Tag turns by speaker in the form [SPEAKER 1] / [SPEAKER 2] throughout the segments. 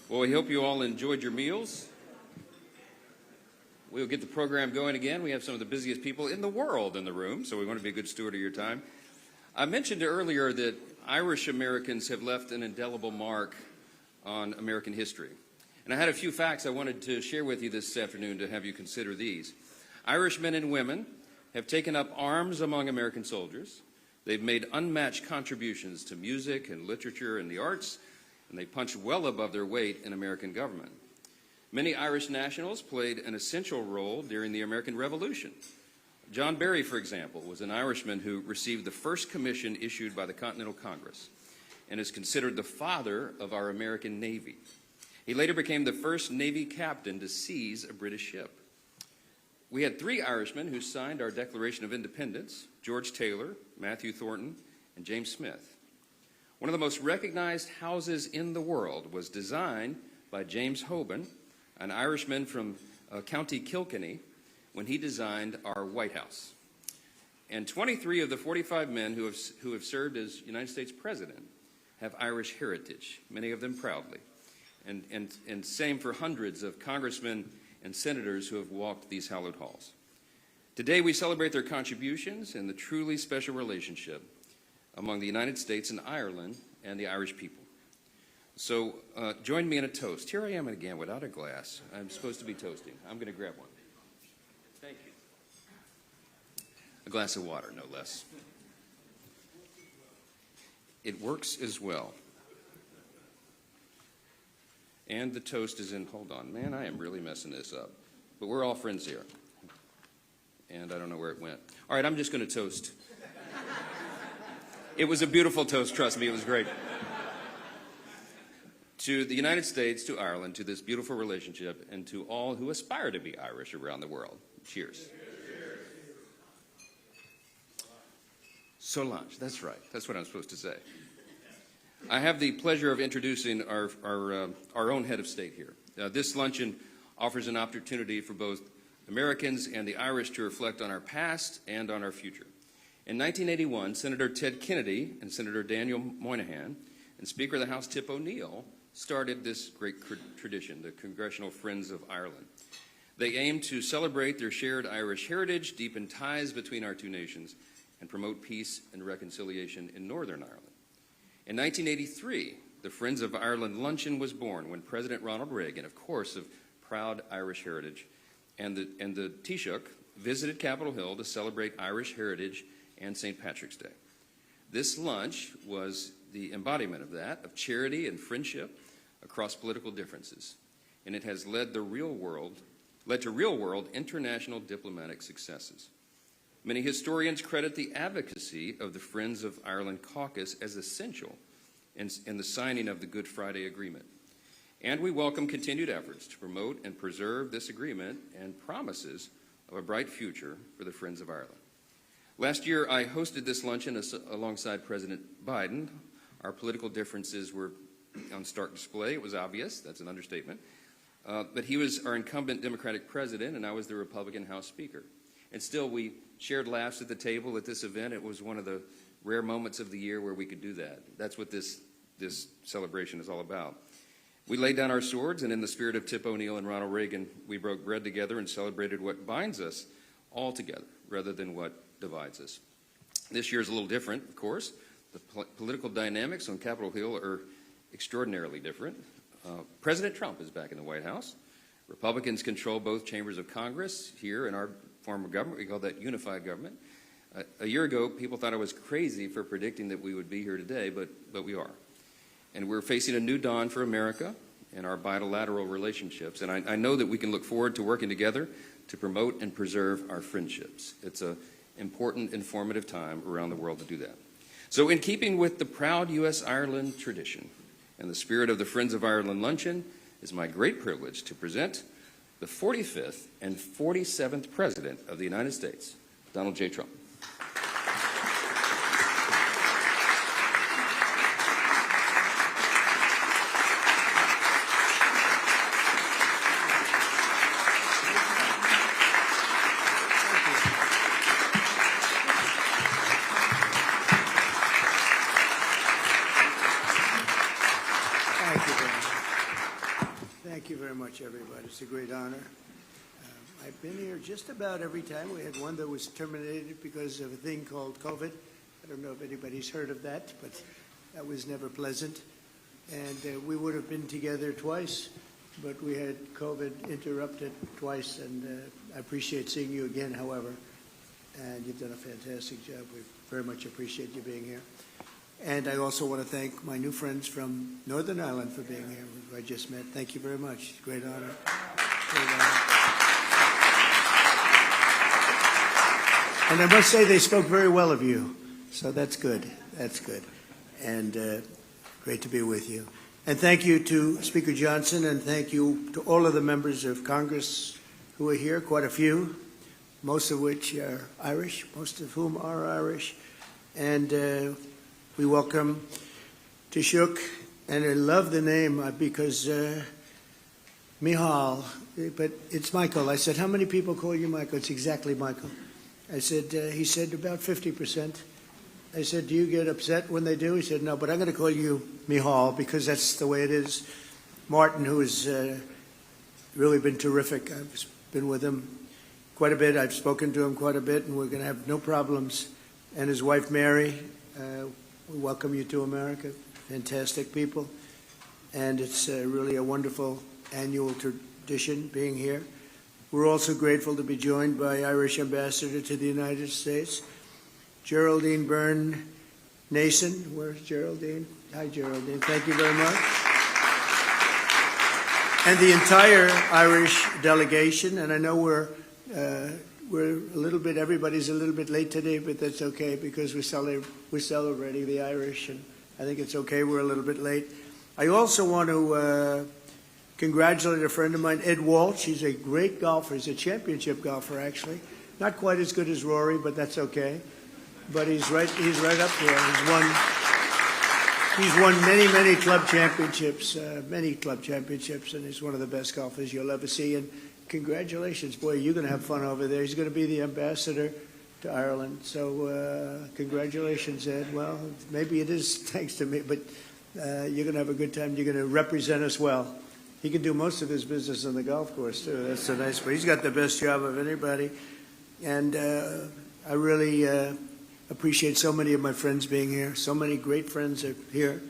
[SPEAKER 1] Well, we hope you all enjoyed your meals. We'll get the program going again. We have some of the busiest people in the world in the room, so we want to be a good steward of your time. I mentioned earlier that Irish Americans have left an indelible mark on American history. And I had a few facts I wanted to share with you this afternoon to have you consider these. Irish men and women have taken up arms among American soldiers. They've made unmatched contributions to music and literature and the arts, and they punch well above their weight in American government. Many Irish nationals played an essential role during the American Revolution. John Barry, for example, was an Irishman who received the first commission issued by the Continental Congress and is considered the father of our American Navy. He later became the first Navy captain to seize a British ship. We had three Irishmen who signed our Declaration of Independence: George Taylor, Matthew Thornton, and James Smith. One of the most recognized houses in the world was designed by James Hoban, an Irishman from County Kilkenny, when he designed our White House. And 23 of the 45 men who have served as United States President have Irish heritage, many of them proudly. And same for hundreds of congressmen and senators who have walked these hallowed halls. Today we celebrate their contributions and the truly special relationship among the United States and Ireland and the Irish people. So join me in a toast. Here I am again without a glass. I'm supposed to be toasting. I'm going to grab one. Thank you. A glass of water, no less. It works as well. And the toast is in, hold on, man, I am really messing this up. But we're all friends here. And I don't know where it went. All right, I'm just going to toast. It was a beautiful toast, trust me, it was great. To the United States, to Ireland, to this beautiful relationship, and to all who aspire to be Irish around the world. Cheers. Solange, that's right. That's what I'm supposed to say. I have the pleasure of introducing our own head of state here. This luncheon offers an opportunity for both Americans and the Irish to reflect on our past and on our future. In 1981, Senator Ted Kennedy and Senator Daniel Moynihan and Speaker of the House Tip O'Neill started this great tradition, the Congressional Friends of Ireland. They aim to celebrate their shared Irish heritage, deepen ties between our two nations, and promote peace and reconciliation in Northern Ireland. In 1983, the Friends of Ireland Luncheon was born when President Ronald Reagan, of course of proud Irish heritage, and the Taoiseach visited Capitol Hill to celebrate Irish heritage and St. Patrick's Day. This lunch was the embodiment of that, of charity and friendship across political differences, and it has led to real-world international diplomatic successes. Many historians credit the advocacy of the Friends of Ireland caucus as essential in the signing of the Good Friday Agreement. And we welcome continued efforts to promote and preserve this agreement and promises of a bright future for the Friends of Ireland. Last year, I hosted this luncheon alongside President Biden. Our political differences were on stark display. It was obvious. That's an understatement. But he was our incumbent Democratic president, and I was the Republican House Speaker. And still, we shared laughs at the table at this event. It was one of the rare moments of the year where we could do that. That's what this celebration is all about. We laid down our swords, and in the spirit of Tip O'Neill and Ronald Reagan, we broke bread together and celebrated what binds us all together rather than what divides us. This year is a little different, of course. The political dynamics on Capitol Hill are extraordinarily different. President Trump is back in the White House. Republicans control both chambers of Congress. Here in our form of government, we call that unified government. A year ago, people thought I was crazy for predicting that we would be here today, but we are. And we're facing a new dawn for America and our bilateral relationships. And I know that we can look forward to working together to promote and preserve our friendships. It's an important, informative time around the world to do that. So in keeping with the proud U.S.-Ireland tradition and the spirit of the Friends of Ireland Luncheon, it's my great privilege to present the 45th and 47th President of the United States, Donald J. Trump.
[SPEAKER 2] Thank you very much, everybody. It's a great honor. I've been here just about every time. We had one that was terminated because of a thing called COVID. I don't know if anybody's heard of that, but that was never pleasant. And we would have been together twice, but we had COVID interrupted twice, and I appreciate seeing you again, however. And you've done a fantastic job. We very much appreciate you being here. And I also want to thank my new friends from Northern Ireland for being here, who I just met. Thank you very much. Great honor. Great honor. And I must say they spoke very well of you. So that's good. That's good. And great to be with you. And thank you to Speaker Johnson, and thank you to all of the members of Congress who are here, quite a few, most of which are Irish, most of whom are Irish. And we welcome Taoiseach, and I love the name because Micheál, but it's Michael. I said, how many people call you Michael? It's exactly Michael. I said, he said, about 50%. I said, do you get upset when they do? He said, no, but I'm going to call you Micheál because that's the way it is. Martin, who has really been terrific. I've been with him quite a bit. I've spoken to him quite a bit, and we're going to have no problems. And his wife, Mary, we welcome you to America. Fantastic people. And it's really a wonderful annual tradition being here. We're also grateful to be joined by Irish Ambassador to the United States, Geraldine Byrne Nason. Where's Geraldine? Hi, Geraldine. Thank you very much. And the entire Irish delegation. And I know we're a little bit, everybody's a little bit late today, but that's okay because we're celebrating the Irish, and I think it's okay we're a little bit late. I also want to congratulate a friend of mine, Ed Walsh. He's a great golfer. He's a championship golfer, actually. Not quite as good as Rory, but that's okay. But he's right up there. He's won many club championships, and he's one of the best golfers you'll ever see. And congratulations, boy, you're going to have fun over there. He's going to be the ambassador to Ireland. So congratulations, Ed. Well, maybe it is thanks to me, but you're going to have a good time. You're going to represent us well. He can do most of his business on the golf course, too. That's so nice. But he's got the best job of anybody. And I really appreciate so many of my friends being here. So many great friends are here.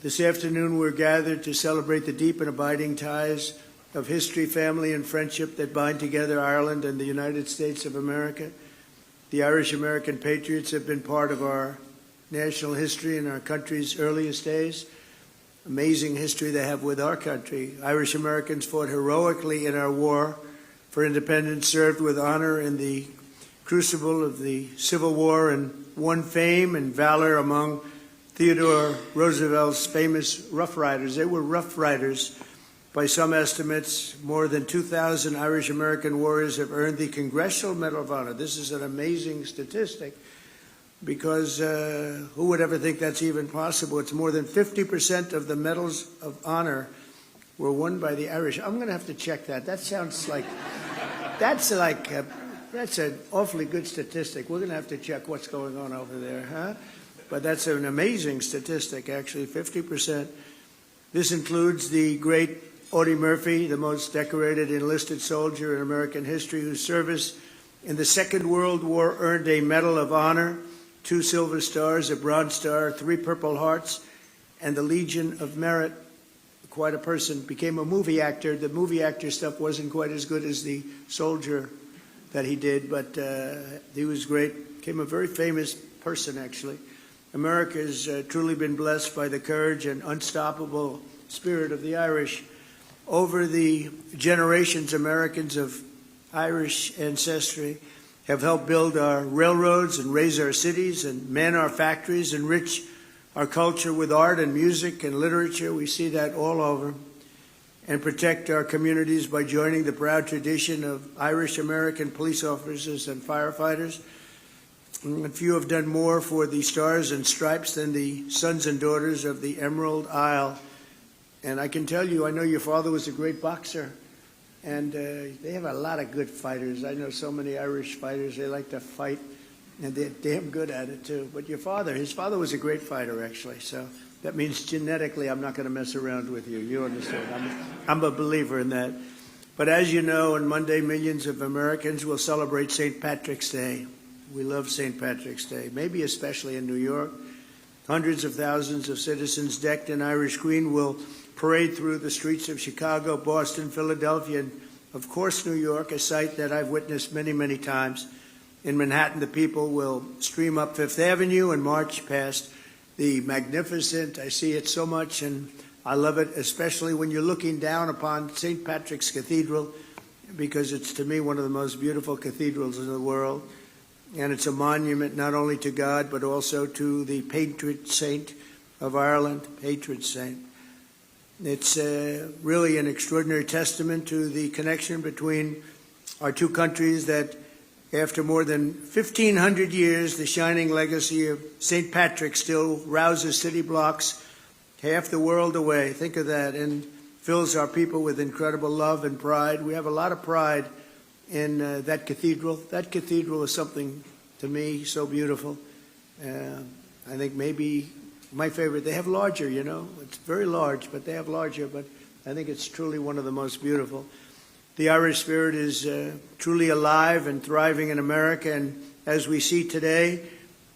[SPEAKER 2] This afternoon we're gathered to celebrate the deep and abiding ties of history, family, and friendship that bind together Ireland and the United States of America. The Irish-American patriots have been part of our national history in our country's earliest days. Amazing history they have with our country. Irish-Americans fought heroically in our war for independence, served with honor in the crucible of the Civil War, and won fame and valor among Theodore Roosevelt's famous Rough Riders. They were Rough Riders. By some estimates, more than 2,000 Irish-American warriors have earned the Congressional Medal of Honor. This is an amazing statistic because who would ever think that's even possible? It's more than 50% of the medals of honor were won by the Irish. I'm going to have to check that. That sounds like, that's an awfully good statistic. We're going to have to check what's going on over there, huh? But that's an amazing statistic, actually, 50%. This includes the great Audie Murphy, the most decorated enlisted soldier in American history, whose service in the Second World War earned a Medal of Honor, 2 Silver Stars, a Bronze Star, 3 Purple Hearts, and the Legion of Merit. Quite a person. Became a movie actor. The movie actor stuff wasn't quite as good as the soldier that he did, but he was great. Became a very famous person, actually. America has truly been blessed by the courage and unstoppable spirit of the Irish. Over the generations, Americans of Irish ancestry have helped build our railroads and raise our cities and man our factories, enrich our culture with art and music and literature. We see that all over. And protect our communities by joining the proud tradition of Irish-American police officers and firefighters. And few have done more for the Stars and Stripes than the sons and daughters of the Emerald Isle. And I can tell you, I know your father was a great boxer, and they have a lot of good fighters. I know so many Irish fighters, they like to fight, and they're damn good at it too. But his father was a great fighter, actually, so That means genetically I'm not going to mess around with you. You understand? I'm a believer in that. But as you know, on Monday, millions of Americans will celebrate St. Patrick's Day. We love St. Patrick's Day, maybe especially in New York. Hundreds of thousands of citizens decked in Irish green will parade through the streets of Chicago, Boston, Philadelphia, and of course New York, a sight that I've witnessed many, many times. In Manhattan, the people will stream up Fifth Avenue and march past the magnificent, I see it so much, and I love it, especially when you're looking down upon St. Patrick's Cathedral, because it's, to me, one of the most beautiful cathedrals in the world. And it's a monument not only to God, but also to the patron saint of Ireland, patron saint. It's really an extraordinary testament to the connection between our two countries that after more than 1,500 years, the shining legacy of St. Patrick still rouses city blocks half the world away. Think of that, and fills our people with incredible love and pride. We have a lot of pride in that cathedral. That cathedral is something, to me, so beautiful. I think maybe my favorite, they have larger, you know. It's very large, but they have larger, but I think it's truly one of the most beautiful. The Irish spirit is truly alive and thriving in America, and as we see today,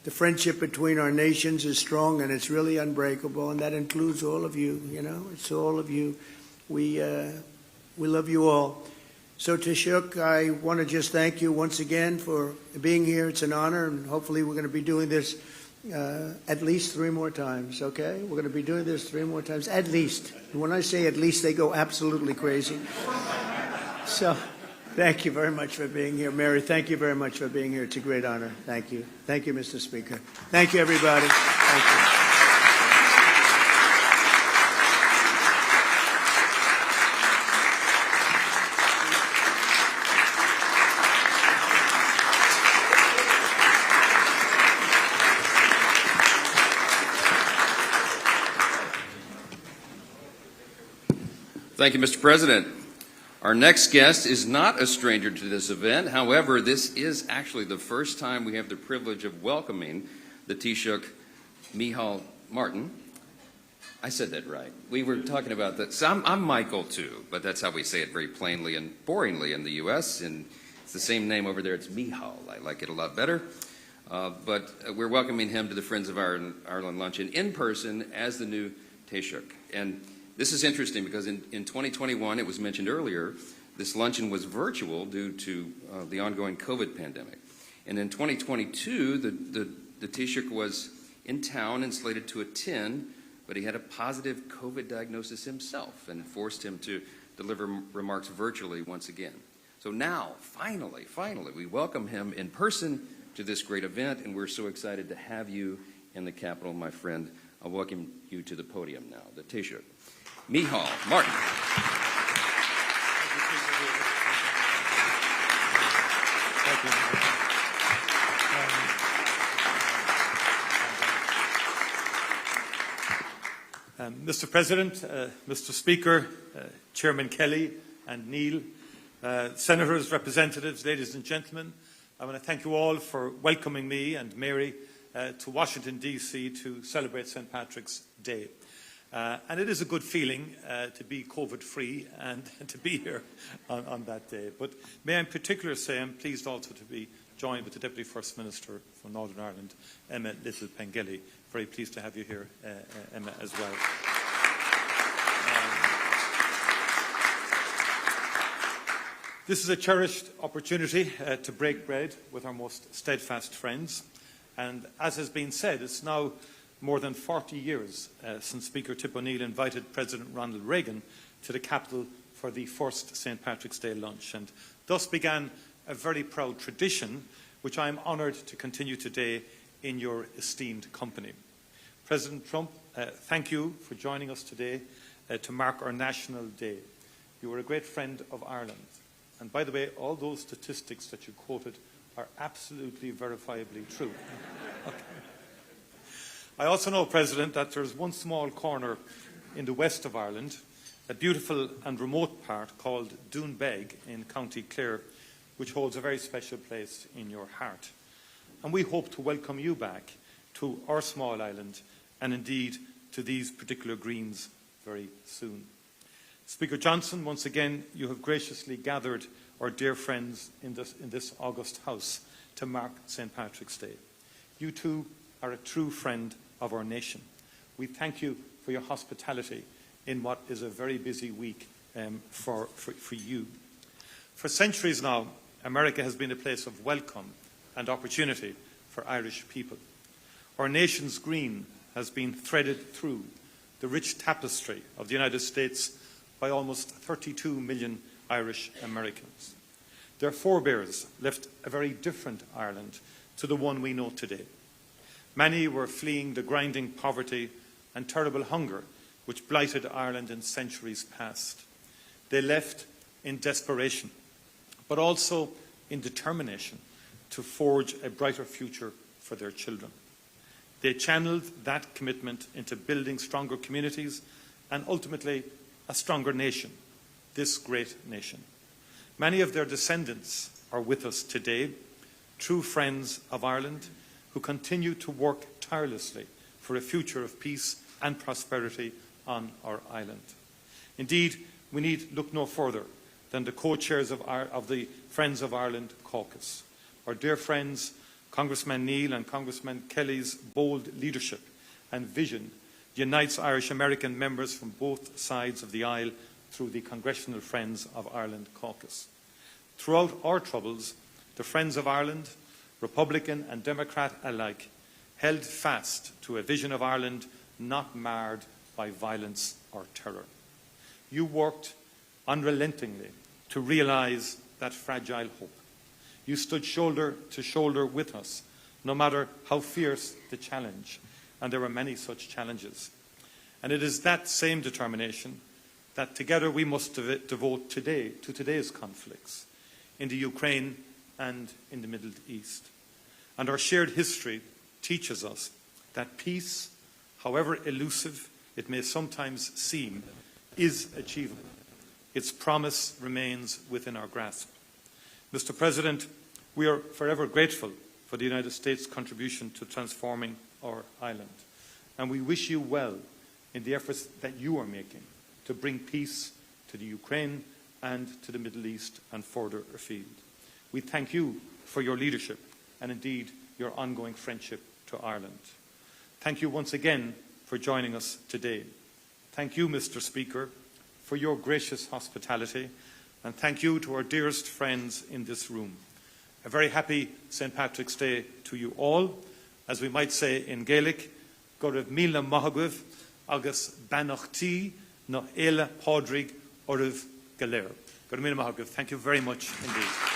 [SPEAKER 2] the friendship between our nations is strong and it's really unbreakable, and that includes all of you, you know. It's all of you. We love you all. So Taoiseach, I want to just thank you once again for being here. It's an honor, and hopefully we're going to be doing this at least 3 more times, okay? We're going to be doing this 3 more times, at least. And when I say at least, they go absolutely crazy. So thank you very much for being here. Mary, thank you very much for being here. It's a great honor. Thank you. Thank you, Mr. Speaker. Thank you, everybody. Thank you.
[SPEAKER 1] Thank you, Mr. President. Our next guest is not a stranger to this event. However, this is actually the first time we have the privilege of welcoming the Taoiseach Micheál Martin. I said that right. We were talking about that. So I'm Michael too, but that's how we say it very plainly and boringly in the U.S. And it's the same name over there. It's Micheál. I like it a lot better. But we're welcoming him to the Friends of Ireland Luncheon in person as the new Taoiseach. And this is interesting because in 2021, it was mentioned earlier, this luncheon was virtual due to the ongoing COVID pandemic. And in 2022, the Taoiseach was in town and slated to attend, but he had a positive COVID diagnosis himself, and it forced him to deliver remarks virtually once again. So now, finally, we welcome him in person to this great event, and we're so excited to have you in the Capitol, my friend. I'll welcome you to the podium now, the Taoiseach Micheál Martin.
[SPEAKER 3] Mr. President, Mr. Speaker, Chairman Kelly and Neil, Senators, Representatives, ladies and gentlemen, I want to thank you all for welcoming me and Mary to Washington, D.C. to celebrate St. Patrick's Day. And it is a good feeling to be COVID-free and to be here on that day. But may I in particular say I'm pleased also to be joined with the Deputy First Minister from Northern Ireland, Emma Little-Pengelly. Very pleased to have you here, Emma, as well. This is a cherished opportunity to break bread with our most steadfast friends. And as has been said, it's now more than 40 years since Speaker Tip O'Neill invited President Ronald Reagan to the Capitol for the first St. Patrick's Day lunch. And thus began a very proud tradition, which I am honoured to continue today in your esteemed company. President Trump, thank you for joining us today to mark our National Day. You are a great friend of Ireland. And by the way, all those statistics that you quoted are absolutely verifiably true. Okay. I also know, President, that there's one small corner in the west of Ireland, a beautiful and remote part called Doonbeg in County Clare, which holds a very special place in your heart. And we hope to welcome you back to our small island and indeed to these particular greens very soon. Speaker Johnson, once again, you have graciously gathered our dear friends in this august House to mark St. Patrick's Day. You too are a true friend of our nation. We thank you for your hospitality in what is a very busy week for you. For centuries now, America has been a place of welcome and opportunity for Irish people. Our nation's green has been threaded through the rich tapestry of the United States by almost 32 million Irish Americans. Their forebears left a very different Ireland to the one we know today. Many were fleeing the grinding poverty and terrible hunger which blighted Ireland in centuries past. They left in desperation, but also in determination to forge a brighter future for their children. They channeled that commitment into building stronger communities and ultimately a stronger nation, this great nation. Many of their descendants are with us today, true friends of Ireland who continue to work tirelessly for a future of peace and prosperity on our island. Indeed, we need look no further than the co-chairs of the Friends of Ireland caucus. Our dear friends, Congressman Neil and Congressman Kelly's bold leadership and vision unites Irish American members from both sides of the aisle through the Congressional Friends of Ireland caucus. Throughout our troubles, the Friends of Ireland, Republican and Democrat alike, held fast to a vision of Ireland not marred by violence or terror. You worked unrelentingly to realise that fragile hope. You stood shoulder to shoulder with us, no matter how fierce the challenge, and there were many such challenges. And it is that same determination that together we must devote today to today's conflicts in the Ukraine and in the Middle East. And our shared history teaches us that peace, however elusive it may sometimes seem, is achievable. Its promise remains within our grasp. Mr. President, we are forever grateful for the United States' contribution to transforming our island, and we wish you well in the efforts that you are making to bring peace to the Ukraine and to the Middle East and further afield. We thank you for your leadership and indeed your ongoing friendship to Ireland. Thank you once again for joining us today. Thank you, Mr. Speaker, for your gracious hospitality, and thank you to our dearest friends in this room. A very happy St. Patrick's Day to you all. As we might say in Gaelic, go raibh míle maithagh agus bannachtí nó éile pádraig oribh go léir. Go raibh míle maithagh. Thank you very much indeed.